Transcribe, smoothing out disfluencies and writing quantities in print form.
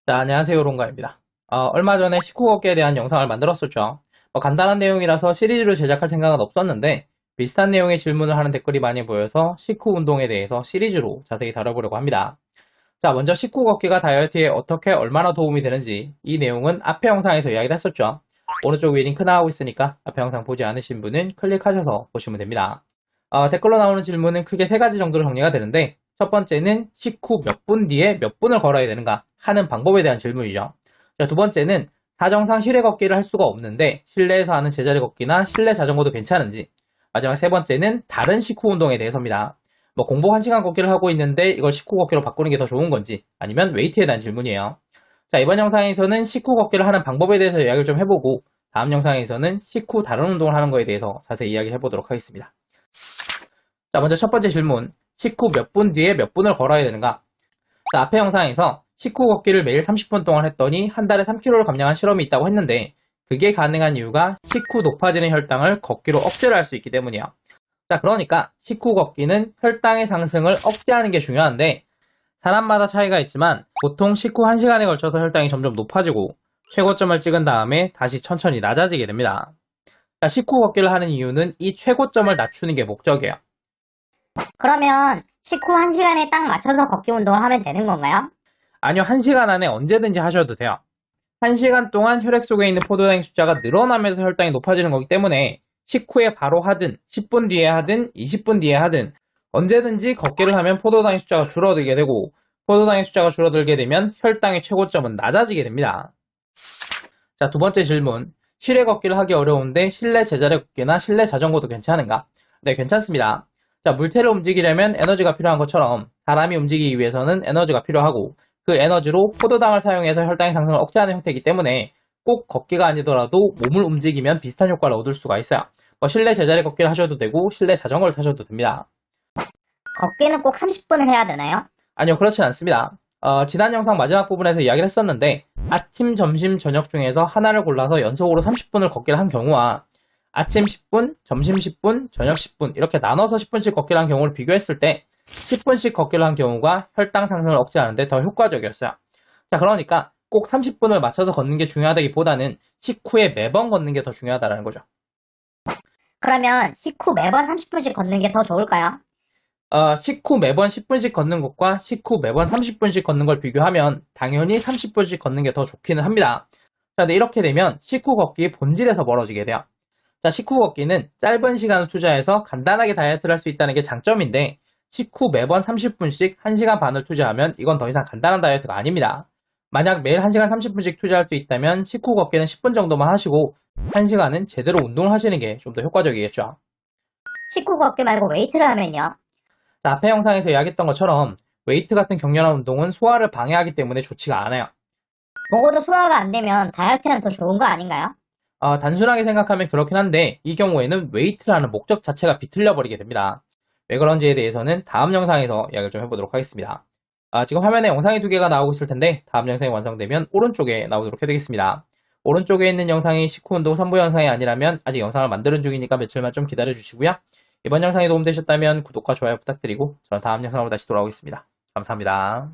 자, 안녕하세요. 롱가입니다. 얼마 전에 식후 걷기에 대한 영상을 만들었었죠. 간단한 내용이라서 시리즈로 제작할 생각은 없었는데 비슷한 내용의 질문을 하는 댓글이 많이 보여서 식후 운동에 대해서 시리즈로 자세히 다뤄보려고 합니다. 자, 먼저 식후 걷기가 다이어트에 어떻게 얼마나 도움이 되는지 이 내용은 앞에 영상에서 이야기를 했었죠. 오른쪽 위에 링크 나오고 있으니까 앞에 영상 보지 않으신 분은 클릭하셔서 보시면 됩니다. 댓글로 나오는 질문은 크게 세 가지 정도로 정리가 되는데 첫 번째는 식후 몇 분 뒤에 몇 분을 걸어야 되는가 하는 방법에 대한 질문이죠. 자, 두 번째는 사정상 실외 걷기를 할 수가 없는데 실내에서 하는 제자리 걷기나 실내 자전거도 괜찮은지, 마지막 세 번째는 다른 식후 운동에 대해서입니다. 공복 1시간 걷기를 하고 있는데 이걸 식후 걷기로 바꾸는 게 더 좋은 건지, 아니면 웨이트에 대한 질문이에요. 자, 이번 영상에서는 식후 걷기를 하는 방법에 대해서 이야기를 좀 해보고 다음 영상에서는 식후 다른 운동을 하는 거에 대해서 자세히 이야기를 해보도록 하겠습니다. 자, 먼저 첫 번째 질문. 식후 몇 분 뒤에 몇 분을 걸어야 되는가? 자, 앞에 영상에서 식후 걷기를 매일 30분 동안 했더니 한 달에 3kg를 감량한 실험이 있다고 했는데 그게 가능한 이유가 식후 높아지는 혈당을 걷기로 억제를 할 수 있기 때문이에요. 자, 그러니까 식후 걷기는 혈당의 상승을 억제하는 게 중요한데 사람마다 차이가 있지만 보통 식후 1시간에 걸쳐서 혈당이 점점 높아지고 최고점을 찍은 다음에 다시 천천히 낮아지게 됩니다. 자, 식후 걷기를 하는 이유는 이 최고점을 낮추는 게 목적이에요. 그러면 식후 1시간에 딱 맞춰서 걷기 운동을 하면 되는 건가요? 아니요, 1시간 안에 언제든지 하셔도 돼요. 1시간 동안 혈액 속에 있는 포도당의 숫자가 늘어나면서 혈당이 높아지는 거기 때문에 식후에 바로 하든 10분 뒤에 하든 20분 뒤에 하든 언제든지 걷기를 하면 포도당의 숫자가 줄어들게 되고 포도당의 숫자가 줄어들게 되면 혈당의 최고점은 낮아지게 됩니다. 자, 두 번째 질문. 실외 걷기를 하기 어려운데 실내 제자리 걷기나 실내 자전거도 괜찮은가? 네, 괜찮습니다. 자, 물체를 움직이려면 에너지가 필요한 것처럼 사람이 움직이기 위해서는 에너지가 필요하고 그 에너지로 포도당을 사용해서 혈당의 상승을 억제하는 형태이기 때문에 꼭 걷기가 아니더라도 몸을 움직이면 비슷한 효과를 얻을 수가 있어요. 실내 제자리 걷기를 하셔도 되고 실내 자전거를 타셔도 됩니다. 걷기는 꼭 30분을 해야 되나요? 아니요, 그렇진 않습니다. 지난 영상 마지막 부분에서 이야기를 했었는데 아침, 점심, 저녁 중에서 하나를 골라서 연속으로 30분을 걷기를 한 경우와 아침 10분, 점심 10분, 저녁 10분 이렇게 나눠서 10분씩 걷기를 한 경우를 비교했을 때 10분씩 걷기를 한 경우가 혈당 상승을 억제하는데 더 효과적이었어요. 자, 그러니까 꼭 30분을 맞춰서 걷는 게 중요하다기보다는 식후에 매번 걷는 게 더 중요하다는 거죠. 그러면 식후 매번 30분씩 걷는 게 더 좋을까요? 식후 매번 10분씩 걷는 것과 식후 매번 30분씩 걷는 걸 비교하면 당연히 30분씩 걷는 게 더 좋기는 합니다. 자, 근데 이렇게 되면 식후 걷기의 본질에서 멀어지게 돼요. 자, 식후 걷기는 짧은 시간을 투자해서 간단하게 다이어트를 할 수 있다는 게 장점인데 식후 매번 30분씩 1시간 반을 투자하면 이건 더 이상 간단한 다이어트가 아닙니다. 만약 매일 1시간 30분씩 투자할 수 있다면 식후 걷기는 10분 정도만 하시고 1시간은 제대로 운동을 하시는 게 좀 더 효과적이겠죠. 식후 걷기 말고 웨이트를 하면요. 자, 앞에 영상에서 이야기했던 것처럼 웨이트 같은 격렬한 운동은 소화를 방해하기 때문에 좋지가 않아요. 먹어도 소화가 안 되면 다이어트는 더 좋은 거 아닌가요? 단순하게 생각하면 그렇긴 한데 이 경우에는 웨이트라는 목적 자체가 비틀려 버리게 됩니다. 왜 그런지에 대해서는 다음 영상에서 이야기를 좀 해보도록 하겠습니다. 지금 화면에 영상이 두 개가 나오고 있을 텐데 다음 영상이 완성되면 오른쪽에 나오도록 해드리겠습니다. 오른쪽에 있는 영상이 식후 운동 3부 영상이 아니라면 아직 영상을 만드는 중이니까 며칠만 좀 기다려 주시고요. 이번 영상이 도움되셨다면 구독과 좋아요 부탁드리고 저는 다음 영상으로 다시 돌아오겠습니다. 감사합니다.